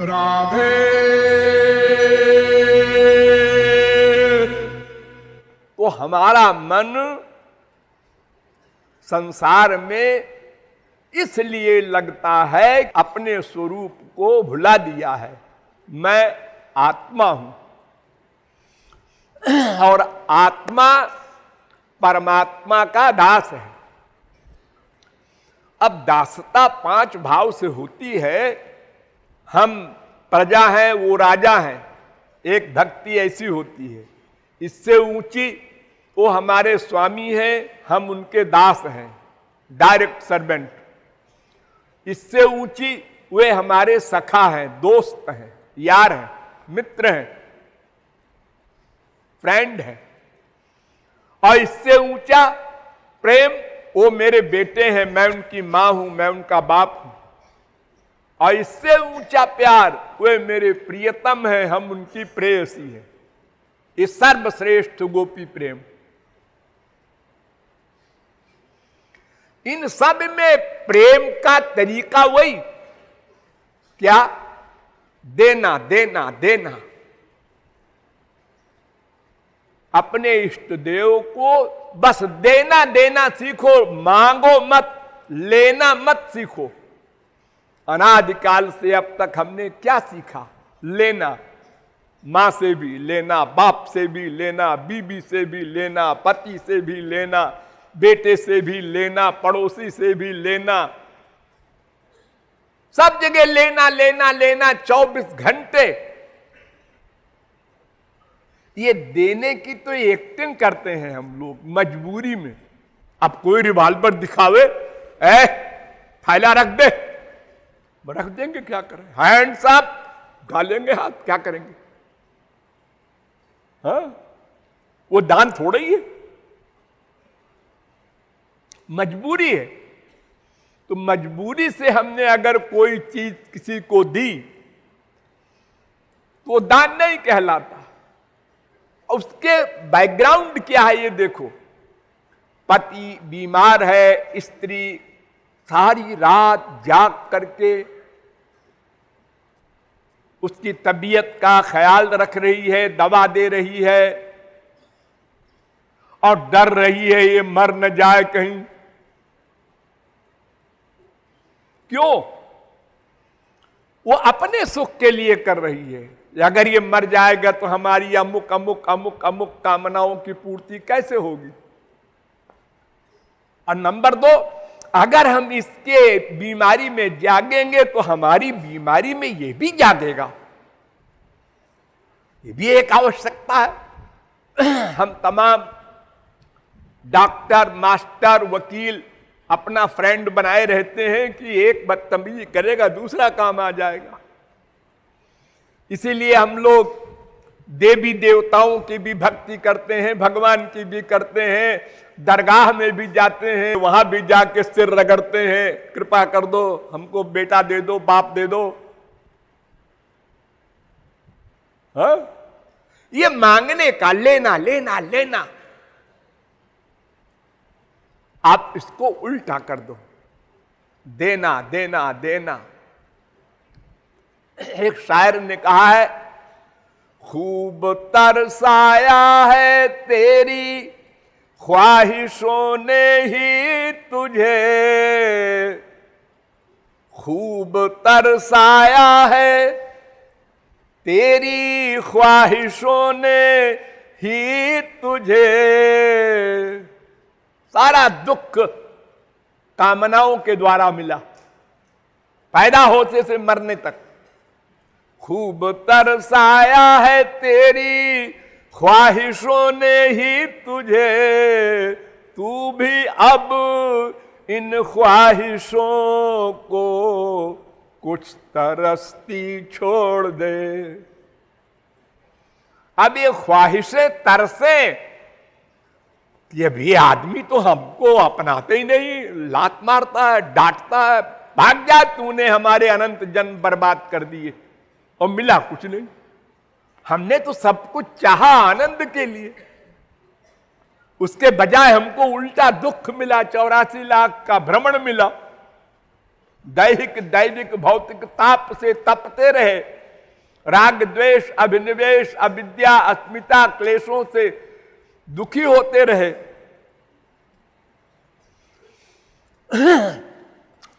राधे तो हमारा मन संसार में इसलिए लगता है अपने स्वरूप को भुला दिया है। मैं आत्मा हूं और आत्मा परमात्मा का दास है। अब दासता 5 भाव से होती है। हम प्रजा हैं, वो राजा हैं। एक भक्ति ऐसी होती है। इससे ऊंची वो हमारे स्वामी हैं, हम उनके दास हैं, डायरेक्ट सर्वेंट। इससे ऊंची वे हमारे सखा हैं, दोस्त हैं, यार हैं, मित्र हैं, फ्रेंड हैं। और इससे ऊंचा प्रेम, वो मेरे बेटे हैं, मैं उनकी मां हूं, मैं उनका बाप हूं। और इससे ऊंचा प्यार, वे मेरे प्रियतम हैं, हम उनकी प्रेयसी हैं। ये सर्वश्रेष्ठ गोपी प्रेम। इन सब में प्रेम का तरीका वही क्या? देना देना देना। अपने इष्ट देव को बस देना देना सीखो, मांगो मत, लेना मत सीखो। अनादिकाल से अब तक हमने क्या सीखा? लेना। मां से भी लेना, बाप से भी लेना, बीबी से भी लेना, पति से भी लेना, बेटे से भी लेना, पड़ोसी से भी लेना। सब जगह लेना लेना लेना 24 घंटे। ये देने की तो एक्टिंग करते हैं हम लोग मजबूरी में। अब कोई रिवॉल्वर दिखावे, थैला रख दे, रख देंगे, क्या करें? हैंड्स अप, डालेंगे हाथ, क्या करेंगे? हाँ, वो दान थोड़ा ही है, मजबूरी है। तो मजबूरी से हमने अगर कोई चीज किसी को दी तो वो दान नहीं कहलाता। उसके बैकग्राउंड क्या है ये देखो। पति बीमार है, स्त्री सारी रात जाग करके उसकी तबीयत का ख्याल रख रही है, दवा दे रही है और डर रही है ये मर न जाए कहीं। क्यों? वो अपने सुख के लिए कर रही है। अगर ये मर जाएगा तो हमारी अमुक अमुक अमुक अमुक कामनाओं की पूर्ति कैसे होगी? और नंबर 2, अगर हम इसके बीमारी में जागेंगे तो हमारी बीमारी में ये भी जागेगा। ये भी एक आवश्यकता है। हम तमाम डॉक्टर, मास्टर, वकील अपना फ्रेंड बनाए रहते हैं कि एक बदतमीजी करेगा दूसरा काम आ जाएगा। इसीलिए हम लोग देवी देवताओं की भी भक्ति करते हैं, भगवान की भी करते हैं, दरगाह में भी जाते हैं, वहां भी जाके सिर रगड़ते हैं, कृपा कर दो, हमको बेटा दे दो, बाप दे दो। हाँ? ये मांगने का, लेना लेना लेना। आप इसको उल्टा कर दो, देना देना देना। एक शायर ने कहा है, खूब तरसाया है तेरी ख्वाहिशों ने ही तुझे, खूब तरसाया है तेरी ख्वाहिशों ने ही तुझे। सारा दुख कामनाओं के द्वारा मिला, पैदा होने से मरने तक। खूब तरसाया है तेरी ख्वाहिशों ने ही तुझे, तू भी अब इन ख्वाहिशों को कुछ तरसती छोड़ दे। अब ये ख्वाहिशें तरसे, ये भी आदमी तो हमको अपनाते ही नहीं, लात मारता है, डांटता है, भाग जा, तूने हमारे अनंत जन्म बर्बाद कर दिए और मिला कुछ नहीं। हमने तो सब कुछ चाहा आनंद के लिए, उसके बजाय हमको उल्टा दुख मिला, 84 लाख का भ्रमण मिला। दैहिक दैविक भौतिक ताप से तपते रहे, राग द्वेष अभिनिवेश अविद्या अस्मिता क्लेशों से दुखी होते रहे,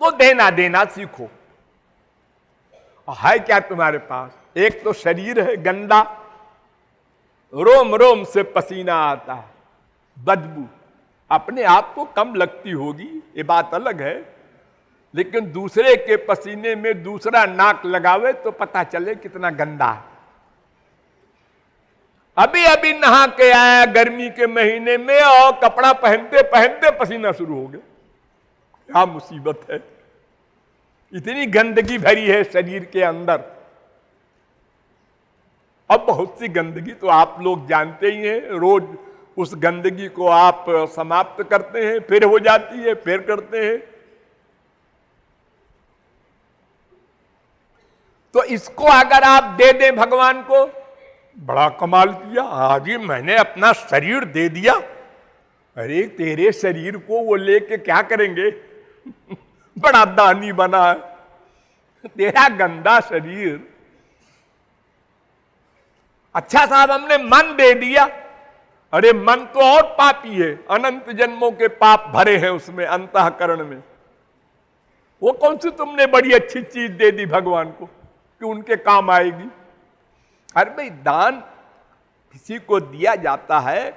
तो देना देना सीखो। है क्या तुम्हारे पास? एक तो शरीर है गंदा, रोम रोम से पसीना आता है, बदबू अपने आप को कम लगती होगी, ये बात अलग है, लेकिन दूसरे के पसीने में दूसरा नाक लगावे तो पता चले कितना गंदा है। अभी अभी नहा के आया गर्मी के महीने में और कपड़ा पहनते पहनते पसीना शुरू हो गया। क्या मुसीबत है, इतनी गंदगी भरी है शरीर के अंदर। अब बहुत सी गंदगी तो आप लोग जानते ही हैं, रोज उस गंदगी को आप समाप्त करते हैं, फिर हो जाती है, फिर करते हैं। तो इसको अगर आप दे दें भगवान को, बड़ा कमाल किया, आज ही मैंने अपना शरीर दे दिया। अरे तेरे शरीर को वो लेके क्या करेंगे? बड़ा दानी बना है, तेरा गंदा शरीर। अच्छा साहब हमने मन दे दिया, अरे मन तो और पापी है, अनंत जन्मों के पाप भरे हैं उसमें अंतःकरण में। वो कौन सी तुमने बड़ी अच्छी चीज दे दी भगवान को कि उनके काम आएगी? अरे भाई दान किसी को दिया जाता है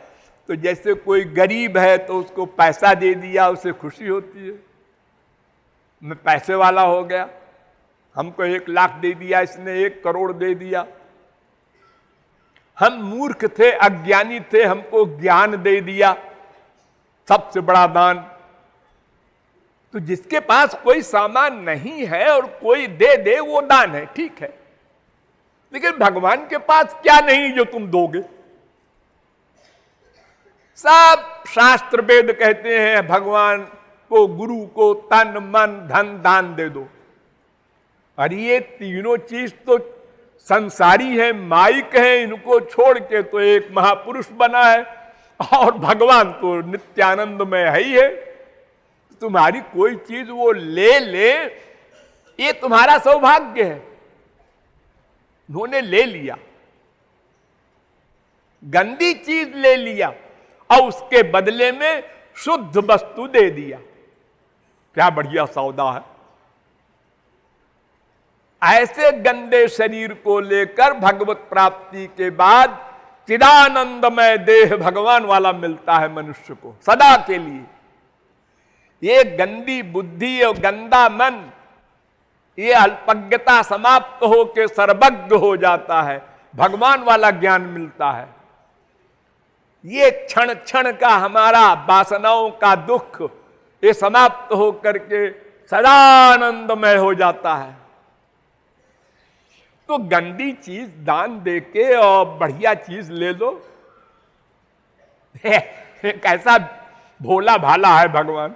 तो जैसे कोई गरीब है तो उसको पैसा दे दिया, उसे खुशी होती है, मैं पैसे वाला हो गया, हमको 1 लाख दे दिया, इसने 1 करोड़ दे दिया। हम मूर्ख थे, अज्ञानी थे, हमको ज्ञान दे दिया, सबसे बड़ा दान। तो जिसके पास कोई सामान नहीं है और कोई दे दे वो दान है, ठीक है, लेकिन भगवान के पास क्या नहीं जो तुम दोगे? सब शास्त्र वेद कहते हैं भगवान को, गुरु को तन मन धन दान दे दो। और ये तीनों चीज तो संसारी है, माइक है, इनको छोड़ के तो एक महापुरुष बना है, और भगवान तो नित्यानंद में है ही है। तुम्हारी कोई चीज वो ले ले, ये तुम्हारा सौभाग्य है। उन्होंने ले लिया, गंदी चीज ले लिया और उसके बदले में शुद्ध वस्तु दे दिया। क्या बढ़िया सौदा है। ऐसे गंदे शरीर को लेकर भगवत प्राप्ति के बाद चिदानंदमय देह भगवान वाला मिलता है मनुष्य को सदा के लिए। ये गंदी बुद्धि और गंदा मन, ये अल्पज्ञता समाप्त होकर सर्वज्ञ हो जाता है, भगवान वाला ज्ञान मिलता है। ये क्षण क्षण का हमारा वासनाओं का दुख ये समाप्त होकर के सदानंदमय हो जाता है। तो गंदी चीज दान देके और बढ़िया चीज ले लो। कैसा भोला भाला है भगवान।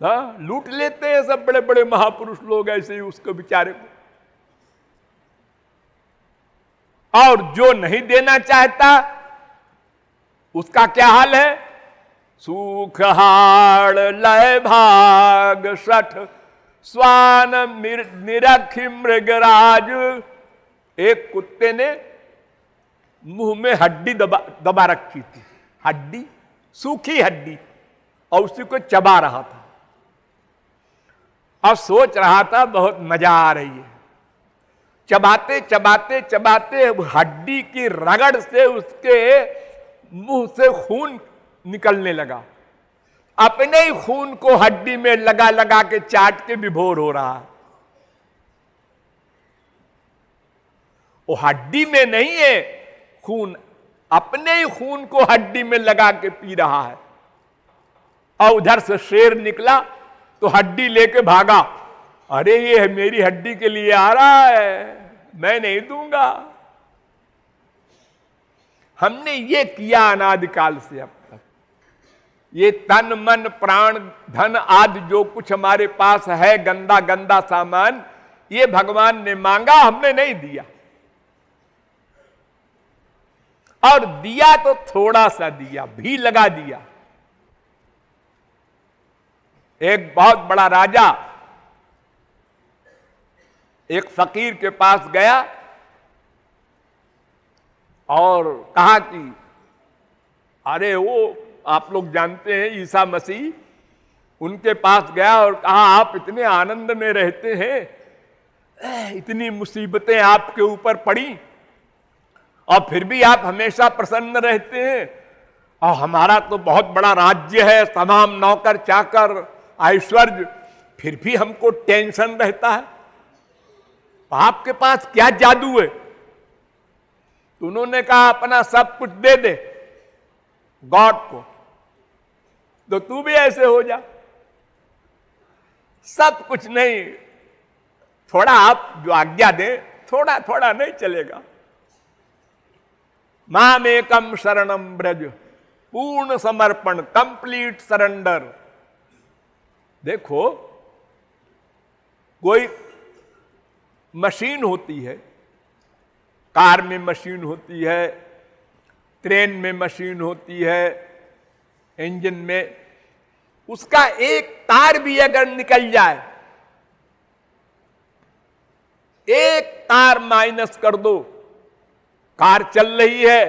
हाँ, लूट लेते हैं सब बड़े बड़े महापुरुष लोग ऐसे ही उसको बेचारे को। और जो नहीं देना चाहता उसका क्या हाल है? सुख हाड़ लय भाग सठ स्वान निरखी मृगराज। एक कुत्ते ने मुंह में हड्डी दबा रखी थी, हड्डी, सूखी हड्डी, और उसी को चबा रहा था। और सोच रहा था बहुत मजा आ रही है। चबाते चबाते चबाते हड्डी की रगड़ से उसके मुंह से खून निकलने लगा। अपने ही खून को हड्डी में लगा लगा के चाट के विभोर हो रहा है। वो हड्डी में नहीं है खून, अपने ही खून को हड्डी में लगा के पी रहा है। और उधर से शेर निकला तो हड्डी लेके भागा। अरे ये मेरी हड्डी के लिए आ रहा है, मैं नहीं दूंगा। हमने ये किया अनादिकाल से अब तक। ये तन मन प्राण धन आदि जो कुछ हमारे पास है गंदा गंदा सामान, ये भगवान ने मांगा, हमने नहीं दिया। और दिया तो थोड़ा सा दिया, भी लगा दिया। एक बहुत बड़ा राजा एक फकीर के पास गया और कहा कि अरे वो आप लोग जानते हैं ईसा मसीह, उनके पास गया और कहा आप इतने आनंद में रहते हैं, इतनी मुसीबतें आपके ऊपर पड़ी और फिर भी आप हमेशा प्रसन्न रहते हैं, और हमारा तो बहुत बड़ा राज्य है, तमाम नौकर चाकर ऐश्वर्य, फिर भी हमको टेंशन रहता है, आपके पास क्या जादू है? तो उन्होंने कहा अपना सब कुछ दे दे गॉड को, तो तू भी ऐसे हो जा। सब कुछ नहीं, थोड़ा आप जो आज्ञा दे, थोड़ा थोड़ा नहीं चलेगा। माम एकम शरणम ब्रज, पूर्ण समर्पण, कंप्लीट सरेंडर। देखो कोई मशीन होती है, कार में मशीन होती है, ट्रेन में मशीन होती है, इंजन में, उसका एक तार भी अगर निकल जाए, एक तार माइनस कर दो, कार चल रही है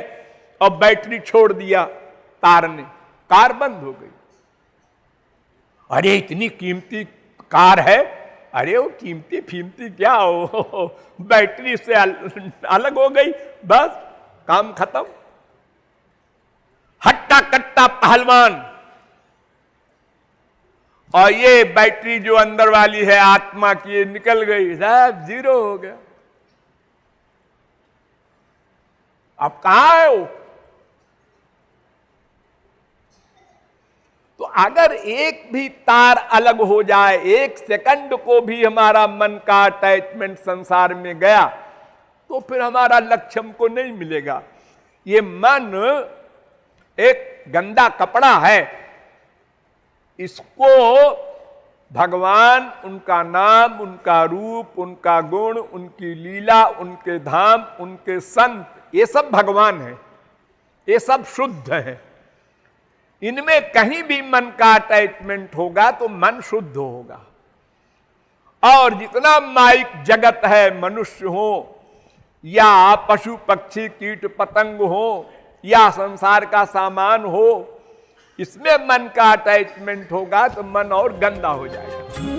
और बैटरी छोड़ दिया तार ने, कार बंद हो गई। अरे इतनी कीमती कार है, अरे वो कीमती फीमती क्या हो, बैटरी से अलग हो गई, बस काम खत्म। हट्टा कट्टा पहलवान, और ये बैटरी जो अंदर वाली है आत्मा की, निकल गई, सब जीरो हो गया। अब कहां है वो? तो अगर एक भी तार अलग हो जाए, एक सेकंड को भी हमारा मन का अटैचमेंट संसार में गया, तो फिर हमारा लक्ष्य हमको नहीं मिलेगा। ये मन एक गंदा कपड़ा है, इसको भगवान, उनका नाम, उनका रूप, उनका गुण, उनकी लीला, उनके धाम, उनके संत, ये सब भगवान है, ये सब शुद्ध है। इनमें कहीं भी मन का अटैचमेंट होगा तो मन शुद्ध होगा। और जितना माइक जगत है, मनुष्य हो या पशु पक्षी कीट पतंग हो या संसार का सामान हो, इसमें मन का अटैचमेंट होगा तो मन और गंदा हो जाएगा।